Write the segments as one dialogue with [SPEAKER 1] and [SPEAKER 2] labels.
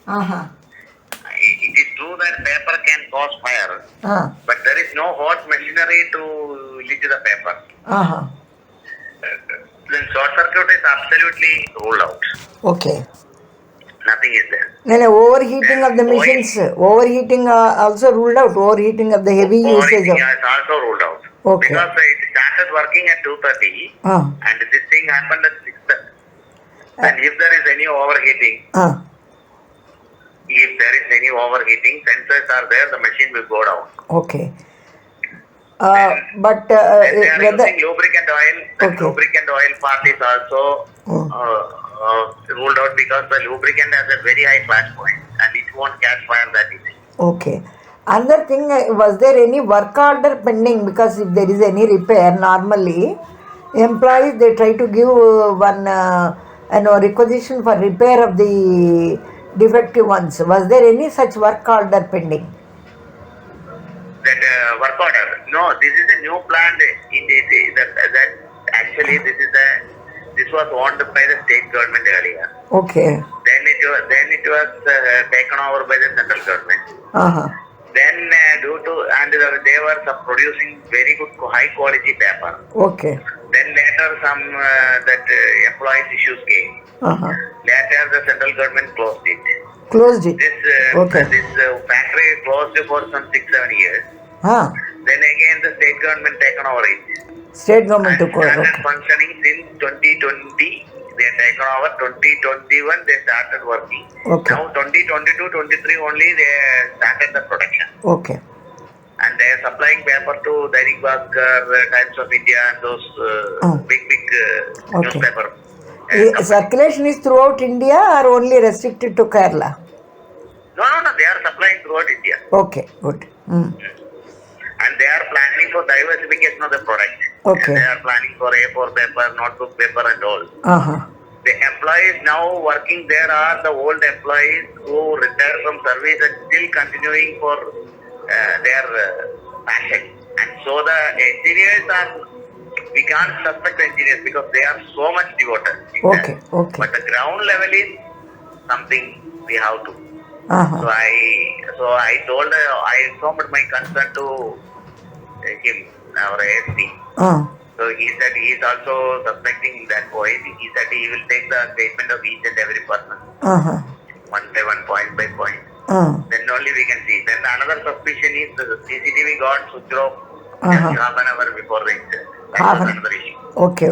[SPEAKER 1] Uh-huh.
[SPEAKER 2] It is true that paper can cause fire, but there is no hot machinery to lit the paper.
[SPEAKER 1] Uh-huh.
[SPEAKER 2] Then short circuit is absolutely ruled out.
[SPEAKER 1] Okay.
[SPEAKER 2] Nothing is there.
[SPEAKER 1] Then overheating
[SPEAKER 2] Then
[SPEAKER 1] of the machines, overheating also ruled out. Overheating of the heavy usage
[SPEAKER 2] overheating
[SPEAKER 1] of.
[SPEAKER 2] is also ruled out.
[SPEAKER 1] Okay.
[SPEAKER 2] Because it started working at 2:30 and this thing happened at 6:30. Then if there is any overheating, sensors are there, the machine will go down.
[SPEAKER 1] Okay.
[SPEAKER 2] Then they are using lubricant oil. The lubricant oil part is also ruled out because the lubricant has a very high flash point and it won't catch fire that easily.
[SPEAKER 1] Okay. Another thing, was there any work order pending? Because if there is any repair, normally employees they try to give one requisition for repair of the defective ones. Was there any such work order pending?
[SPEAKER 2] That work order. No, this is a new plant. That actually this was owned by the state government earlier.
[SPEAKER 1] Okay.
[SPEAKER 2] Then it was taken over by the central government. Then they were producing very good high quality paper.
[SPEAKER 1] Okay.
[SPEAKER 2] Then later some employees issues came. Later the central government closed it.
[SPEAKER 1] Closed it.
[SPEAKER 2] This factory closed for some 6-7 years. Then again the state government taken over it.
[SPEAKER 1] State government took over.
[SPEAKER 2] Started functioning since 2020. They taken over 2021. They started working.
[SPEAKER 1] Okay.
[SPEAKER 2] Now 2022, 23 only they started the production.
[SPEAKER 1] Okay.
[SPEAKER 2] And they are supplying paper to Dainik Bhaskar, Times of India, and those big newspaper.
[SPEAKER 1] Circulation is throughout India or only restricted to Kerala?
[SPEAKER 2] No. They are supplying throughout India.
[SPEAKER 1] Okay, good.
[SPEAKER 2] And they are planning for diversification of the product.
[SPEAKER 1] Okay.
[SPEAKER 2] And they are planning for A4 paper, notebook paper, and all. The employees now working there are the old employees who retired from service and still continuing for their passion. And so the engineers we can't suspect the engineers because they are so much devoted.
[SPEAKER 1] Okay.
[SPEAKER 2] But the ground level is something we have to. So I informed my concern to him, our ASP. So he said he is also suspecting that point. He said he will take the statement of each and every person, one by one, point by point. Then only we can see. Then another suspicion is the CCTV got switched off just half an hour before the incident. That was another issue.
[SPEAKER 1] Okay.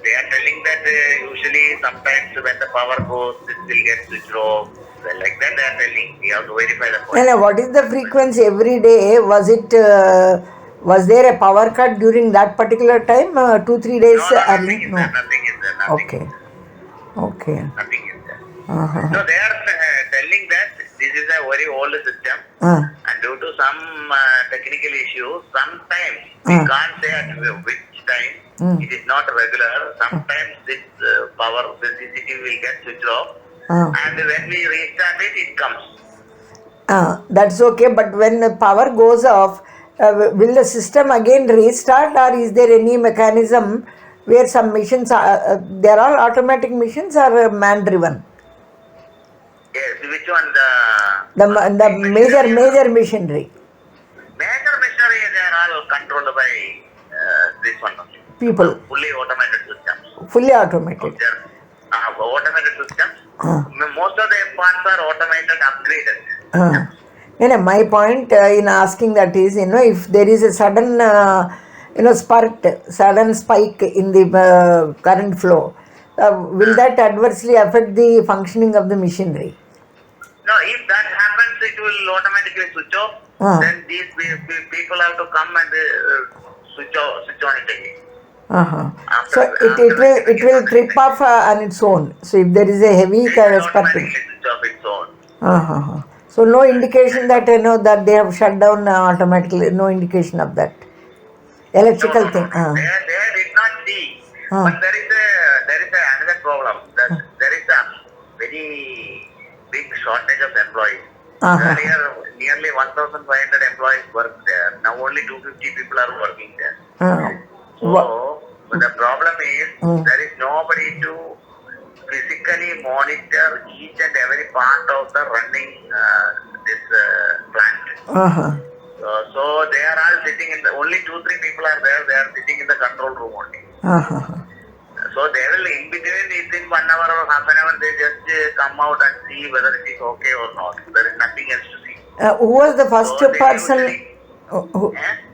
[SPEAKER 2] They are telling that usually sometimes when the power goes, it will get switched off. Like that they are telling. We have to verify the point.
[SPEAKER 1] And what is the frequency every day? Was there a power cut during that particular time? 2-3 days early?
[SPEAKER 2] No. Nothing is there.
[SPEAKER 1] Okay.
[SPEAKER 2] Nothing is there. So they are telling that this is a very old system and due to some technical issues, sometimes we can't say at which time, it is not regular. Sometimes this power, the CCTV will get switched off and when we restart it, it comes.
[SPEAKER 1] That's okay, but when the power goes off, will the system again restart or is there any mechanism where some machines are, there are automatic machines or man driven?
[SPEAKER 2] Yes, which one?
[SPEAKER 1] The major machinery.
[SPEAKER 2] Major machinery, they are all controlled by this one.
[SPEAKER 1] People.
[SPEAKER 2] Fully automated systems.
[SPEAKER 1] Fully automated.
[SPEAKER 2] Automated systems. Most of the parts are automated, upgraded.
[SPEAKER 1] My point in asking that is, if there is a sudden, sudden spike in the current flow, will that adversely affect the functioning of the machinery?
[SPEAKER 2] No, if that happens, it will automatically switch off. Then these people have to come and switch on it again.
[SPEAKER 1] So it will trip off on its own. So if there is a heavy spark,
[SPEAKER 2] switch off its own.
[SPEAKER 1] So no indication that that they have shut down automatically. No indication of that electrical thing.
[SPEAKER 2] They did not see. But there is another problem. There is a very big shortage of employees. Earlier, nearly 1,500 employees worked there. Now only 250 people are working there. So the problem is there is nobody to physically monitor each and every part of the running this plant.
[SPEAKER 1] Uh-huh.
[SPEAKER 2] So they are all sitting in the, only 2-3 people are there. They are sitting in the control room only.
[SPEAKER 1] Uh-huh.
[SPEAKER 2] So they will in between within 1 hour or half an hour they just come out and see whether it is okay or not. There is nothing else to see.
[SPEAKER 1] Who was the first
[SPEAKER 2] So they
[SPEAKER 1] person?
[SPEAKER 2] usually,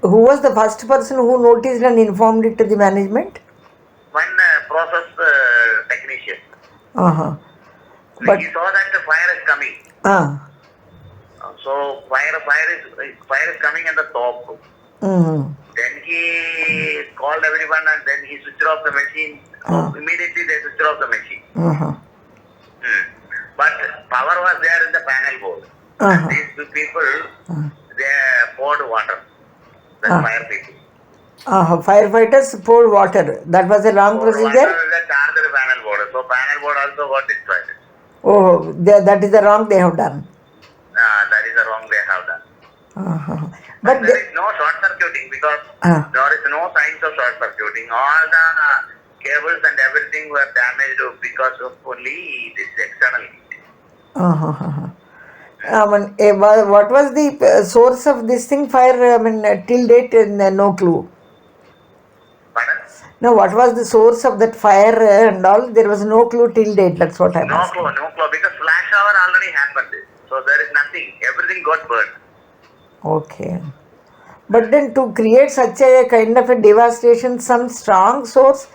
[SPEAKER 1] Who was the first person who noticed and informed it to the management?
[SPEAKER 2] one process technician.
[SPEAKER 1] Uh-huh. But
[SPEAKER 2] He saw that the fire is coming. So fire is coming at the top.
[SPEAKER 1] Mm-hmm.
[SPEAKER 2] Then he called everyone and then he switched off the machine. Immediately they switched off the machine.
[SPEAKER 1] Uh-huh.
[SPEAKER 2] But power was there in the panel board. And these two people, they poured water. The fire people.
[SPEAKER 1] Firefighters poured water. That was a wrong
[SPEAKER 2] Poured
[SPEAKER 1] procedure?
[SPEAKER 2] water in the charged panel board. So panel board also got destroyed.
[SPEAKER 1] Oh, that is the wrong they have done.
[SPEAKER 2] That is the wrong they have done.
[SPEAKER 1] Uh-huh.
[SPEAKER 2] But
[SPEAKER 1] But
[SPEAKER 2] there is no short circuiting because there is no signs of short circuiting. All the cables and everything were damaged because of only this external heat.
[SPEAKER 1] What was the source of this thing? Fire, till date, no clue.
[SPEAKER 2] Pardon?
[SPEAKER 1] No, what was the source of that fire and all? There was no clue till date. That's what I'm asking.
[SPEAKER 2] No clue. Because flash hour already happened. So there is nothing. Everything got burned.
[SPEAKER 1] Okay. But then to create such a kind of a devastation, some strong source,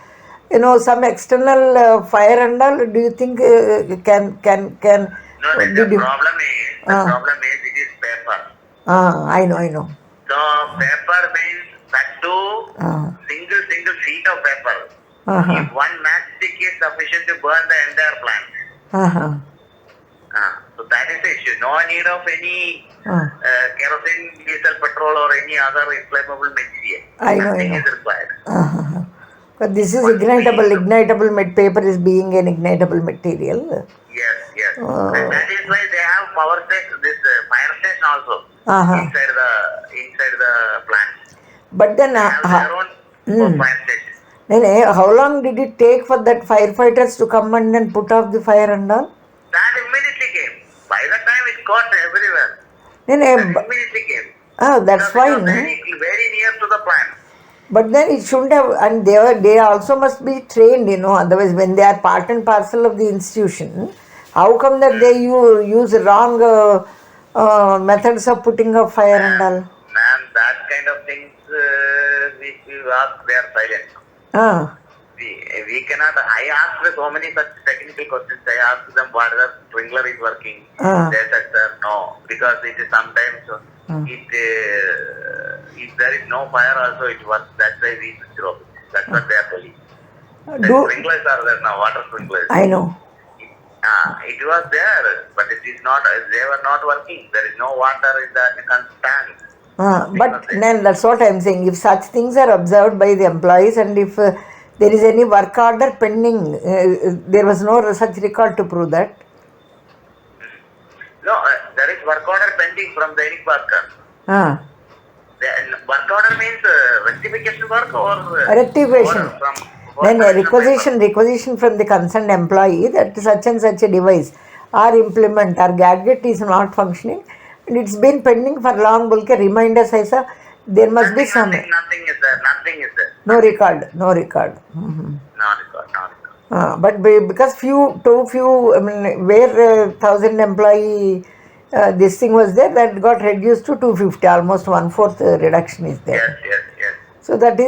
[SPEAKER 1] some external fire and all, do you think can?
[SPEAKER 2] No, the problem is it is paper.
[SPEAKER 1] I know.
[SPEAKER 2] So paper means that too single sheet of paper. If one matchstick is sufficient to burn the entire plant. So that is the issue. No need of any kerosene, diesel, petrol or any other inflammable material. Nothing is required.
[SPEAKER 1] But this is ignitable paper is being an ignitable material.
[SPEAKER 2] Yes. And that is why they have power station, this fire station also inside the plant.
[SPEAKER 1] But then
[SPEAKER 2] they have their own fire station.
[SPEAKER 1] Then how long did it take for that firefighters to come and then put off the fire and all?
[SPEAKER 2] That immediately came. By the time it got everywhere. That immediately came.
[SPEAKER 1] That's fine.
[SPEAKER 2] Very near to the plant.
[SPEAKER 1] But then it shouldn't have, and they also must be trained, otherwise when they are part and parcel of the institution, how come that they use wrong methods of putting up fire and all?
[SPEAKER 2] Ma'am, that kind of things we ask, they are silent. We cannot. I asked so many such technical questions. I asked them what the sprinkler is working. They said, sir, no, because it is sometimes if there is no fire also it works. That's why we switch off. That's what they are telling. The sprinklers are there now, water sprinklers.
[SPEAKER 1] I know.
[SPEAKER 2] It was there, but it is not. They were not working. There is no water in the tank.
[SPEAKER 1] But then that's what I'm saying. If such things are observed by the employees and if there is any work order pending, there was no such record to prove that.
[SPEAKER 2] No, there is work order pending from the any worker. The work order means rectification work or
[SPEAKER 1] rectification. Then a requisition from the concerned employee that such and such a device or implement or gadget is not functioning and it's been pending for long. Reminders, there must be some.
[SPEAKER 2] Nothing is there.
[SPEAKER 1] No record.
[SPEAKER 2] No record.
[SPEAKER 1] But because where 1,000 employee this thing was there, that got reduced to 250, almost 1/4 reduction is there.
[SPEAKER 2] Yes.
[SPEAKER 1] So that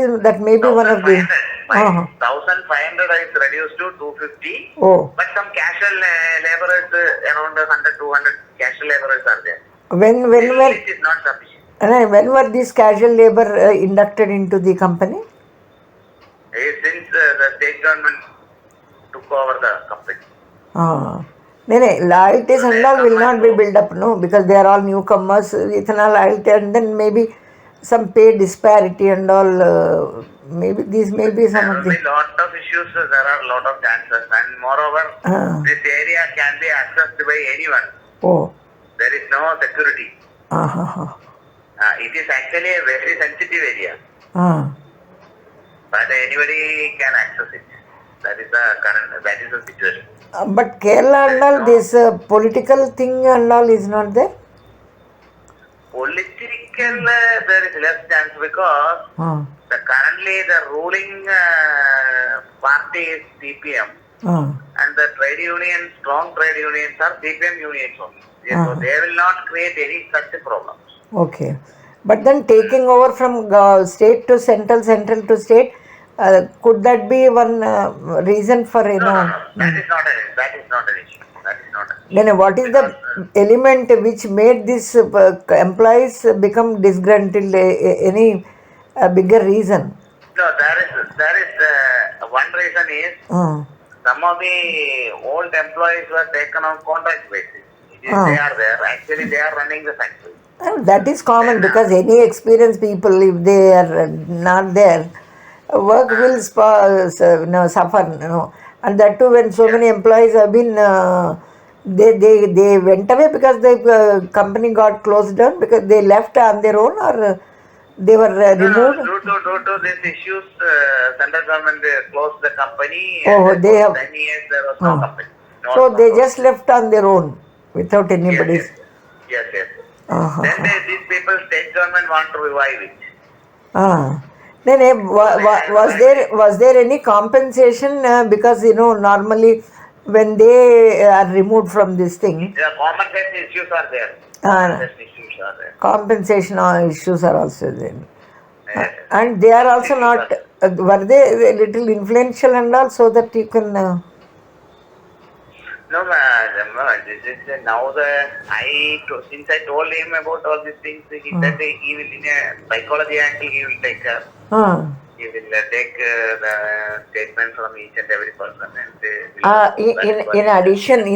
[SPEAKER 1] may be one of the.
[SPEAKER 2] 1,500 is reduced to 250. But some casual laborers, around 100-200 casual laborers are there. It is not sufficient.
[SPEAKER 1] When were these casual labor inducted into the company?
[SPEAKER 2] Since the state government took over the company.
[SPEAKER 1] Loyalties and all will not be built up, no, because they are all newcomers. Ethanol, loyalty, and then maybe some pay disparity and all. Maybe these may be some of the.
[SPEAKER 2] There will be lot of issues. There are a lot of chances, and moreover, this area can be accessed by anyone. There is no security. It is actually a very sensitive area. But anybody can access it. That is the current. That is the situation.
[SPEAKER 1] But Kerala and all, this political thing and all is not there?
[SPEAKER 2] Political, there is less chance because currently the ruling party is CPM, and the trade unions, strong trade unions are CPM unions only. So they will not create any such problems.
[SPEAKER 1] Okay. But then taking over from state to central, central to state, could that be one reason for, you know?
[SPEAKER 2] No. That is not an issue. That is not an issue.
[SPEAKER 1] Then what is the element which made these employees become disgruntled? Any bigger reason?
[SPEAKER 2] No, there is one reason is some of the old employees were taken on contract basis. They are there. Actually, they are running the factory.
[SPEAKER 1] That is common because any experienced people, if they are not there, work will suffer. And that too, when so many employees have been, they went away because the company got closed down because they left on their own, or they were removed.
[SPEAKER 2] Due to these issues, central government closed the company.
[SPEAKER 1] Oh,
[SPEAKER 2] and
[SPEAKER 1] they have.
[SPEAKER 2] 10 years there was no company.
[SPEAKER 1] So they just left on their own without anybody's.
[SPEAKER 2] Yes. Then these people, state government want to revive it.
[SPEAKER 1] Then was there any compensation because normally when they are removed from this thing,
[SPEAKER 2] compensation issues are there.
[SPEAKER 1] Compensation issues are also there. And they are also not. Were they a little influential and all, so that you can?
[SPEAKER 2] No, this is now since I told him about all these things, he said he will, in a psychology angle, he will take care. He will take the statements from each and every person. And
[SPEAKER 1] in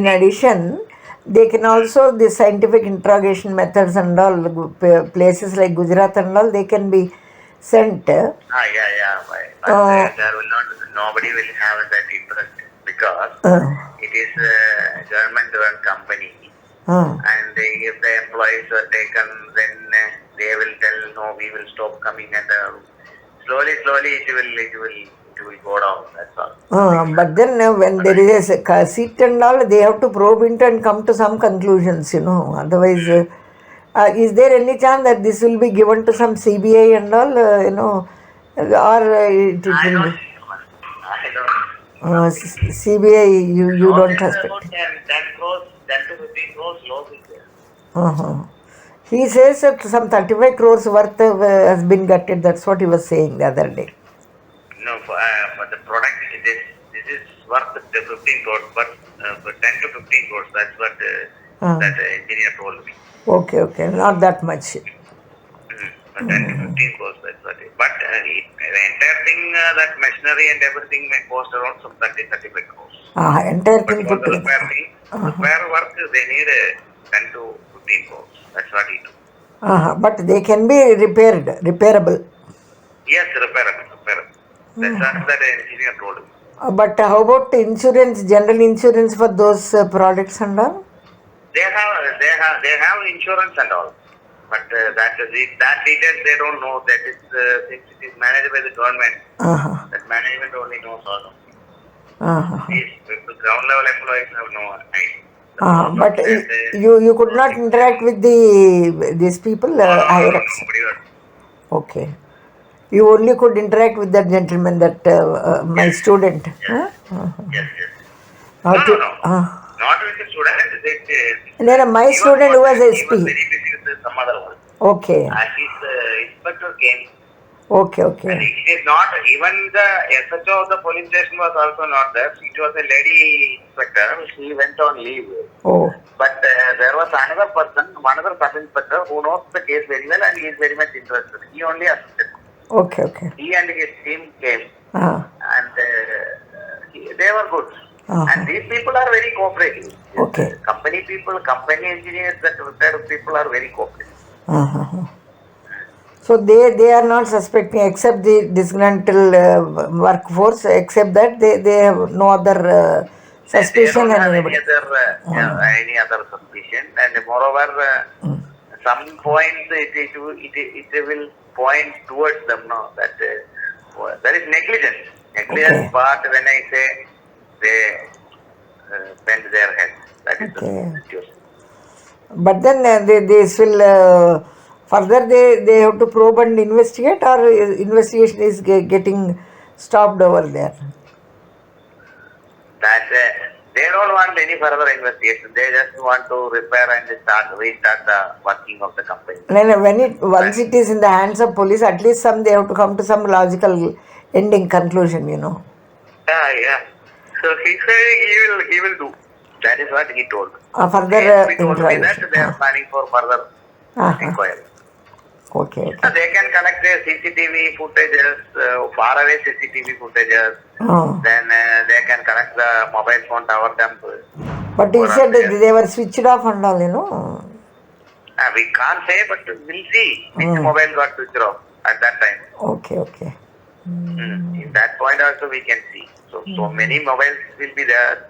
[SPEAKER 1] addition, they can also the scientific interrogation methods and all places like Gujarat and all, they can be sent.
[SPEAKER 2] But there will not. Nobody will have that interest because it is a government-run company, and if the employees are taken, then they will tell, no, we will stop coming, and slowly it will go down. That's all.
[SPEAKER 1] But then when there is a seat and all, they have to probe into and come to some conclusions. Otherwise, is there any chance that this will be given to some CBI and all? Or it will be?
[SPEAKER 2] I don't.
[SPEAKER 1] CBI, you don't trust it.
[SPEAKER 2] About 10 to 15 crores loss is there.
[SPEAKER 1] He says that some 35 crores worth has been gutted. That's what he was saying the other day.
[SPEAKER 2] No, for the product, this is worth 15 crores, but 10 to 15 crores. That's what that engineer told me.
[SPEAKER 1] Okay, not that much.
[SPEAKER 2] But 10 to 15 crores, that's what it is. But the entire thing, that machinery and everything may cost around some 30-35 crores.
[SPEAKER 1] Entire thing
[SPEAKER 2] put together. Repair work, they need 10 to 15 crores. That's what he do.
[SPEAKER 1] But they can be repairable.
[SPEAKER 2] Yes, repairable. That's what that engineer told me.
[SPEAKER 1] But how about insurance, general insurance for those products and all?
[SPEAKER 2] They have insurance and all. But that details they don't know. That is since it is managed by the government. That management only knows all of it. These ground level employees have no idea.
[SPEAKER 1] But you could not interact with these people higher ups. Okay. You only could interact with that gentleman, that my student.
[SPEAKER 2] Yes. No. Not with the student.
[SPEAKER 1] Then my student who was SP.
[SPEAKER 2] He was very busy with some other one.
[SPEAKER 1] Okay.
[SPEAKER 2] His inspector came.
[SPEAKER 1] Okay.
[SPEAKER 2] And it is not, even the SHO of the police station was also not there. It was a lady inspector. She went on leave. But there was another person, another sub-inspector who knows the case very well and he is very much interested. He only assisted.
[SPEAKER 1] Okay.
[SPEAKER 2] He and his team came. And they were good. And these people are very cooperative.
[SPEAKER 1] Okay.
[SPEAKER 2] Company people, company engineers, that retired people are very cooperative.
[SPEAKER 1] So they are not suspecting, except the disgruntled workforce, except that they have no other suspicion.
[SPEAKER 2] They don't have any other suspicion, and moreover, some points it will point towards them. No, that there is negligence. Negligence part, when I say they bend their head, that is the situation.
[SPEAKER 1] But then this will further they have to probe and investigate, or investigation is getting stopped over there.
[SPEAKER 2] That they don't want any further investigation. They just want to repair and restart the working of the company.
[SPEAKER 1] When once it is in the hands of police, at least they have to come to some logical ending conclusion.
[SPEAKER 2] Yeah. So he said he will do. That is what he told.
[SPEAKER 1] Further
[SPEAKER 2] He told me that they are planning for further inquiry.
[SPEAKER 1] Okay.
[SPEAKER 2] They can collect the CCTV footages, far away CCTV footages. Then they can collect the mobile phone tower dump.
[SPEAKER 1] But you said they were switched off and all,
[SPEAKER 2] We can't say, but we'll see which mobile got switched off at that time.
[SPEAKER 1] Okay.
[SPEAKER 2] In that point also we can see. So many mobiles will be there.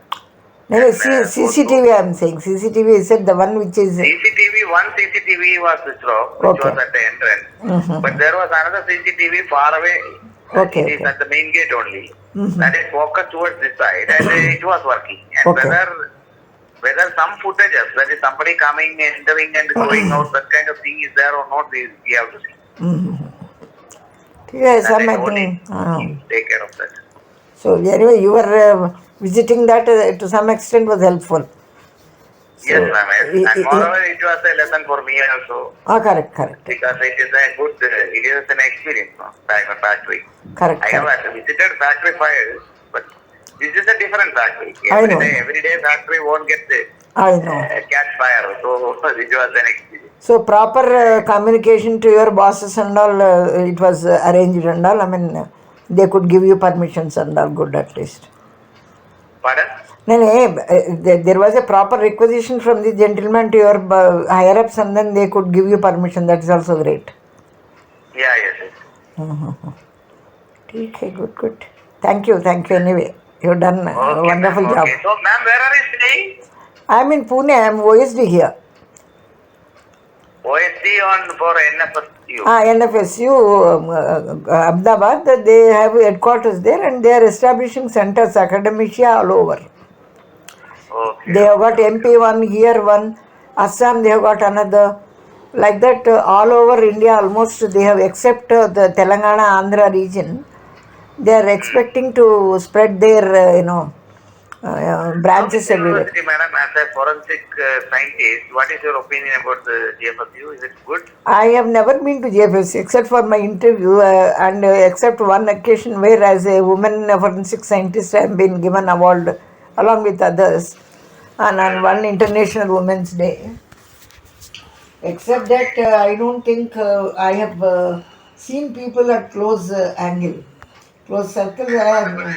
[SPEAKER 1] CCTV I am saying. CCTV is the one which is...
[SPEAKER 2] One CCTV was switched off, which was at the entrance. But there was another CCTV far away. It is at the main gate only. That is focused towards this side and it was working. And whether some footages, that is somebody coming, entering and going out, that kind of thing is there or not, we have to see.
[SPEAKER 1] Yes,
[SPEAKER 2] I think take care of that.
[SPEAKER 1] So anyway, you were visiting that to some extent was helpful.
[SPEAKER 2] Yes, ma'am. And moreover, it was a lesson for me also.
[SPEAKER 1] Correct.
[SPEAKER 2] Because it is a good, it is an experience, factory.
[SPEAKER 1] Correct.
[SPEAKER 2] I have visited factory fires, but this is a different factory. Every day factory won't get catch fire. So it was an experience.
[SPEAKER 1] So proper communication to your bosses and all, it was arranged and all. I mean, they could give you permissions and all, good at least.
[SPEAKER 2] Pardon?
[SPEAKER 1] There was a proper requisition from the gentleman to your higher ups, and then they could give you permission. That is also great.
[SPEAKER 2] Yeah, yes.
[SPEAKER 1] Okay, good. Thank you anyway. You've done a wonderful job.
[SPEAKER 2] So, ma'am, where are you staying?
[SPEAKER 1] I am in Pune. I am OSD here.
[SPEAKER 2] OSD for NFSU.
[SPEAKER 1] NFSU, Ahmedabad. They have headquarters there, and they are establishing centers, academia all over.
[SPEAKER 2] Okay.
[SPEAKER 1] They have got MP one, here one, Assam they have got another. Like that, all over India almost they have, except the Telangana, Andhra region, they are expecting to spread their, branches everywhere.
[SPEAKER 2] Madam, as a forensic scientist, what is your opinion about the GFSU? Is it good?
[SPEAKER 1] I have never been to GFSU except for my interview and except one occasion where as a woman forensic scientist I have been given award along with others and on one International Women's Day. Except that I don't think I have seen people at close angle. Close circles I have...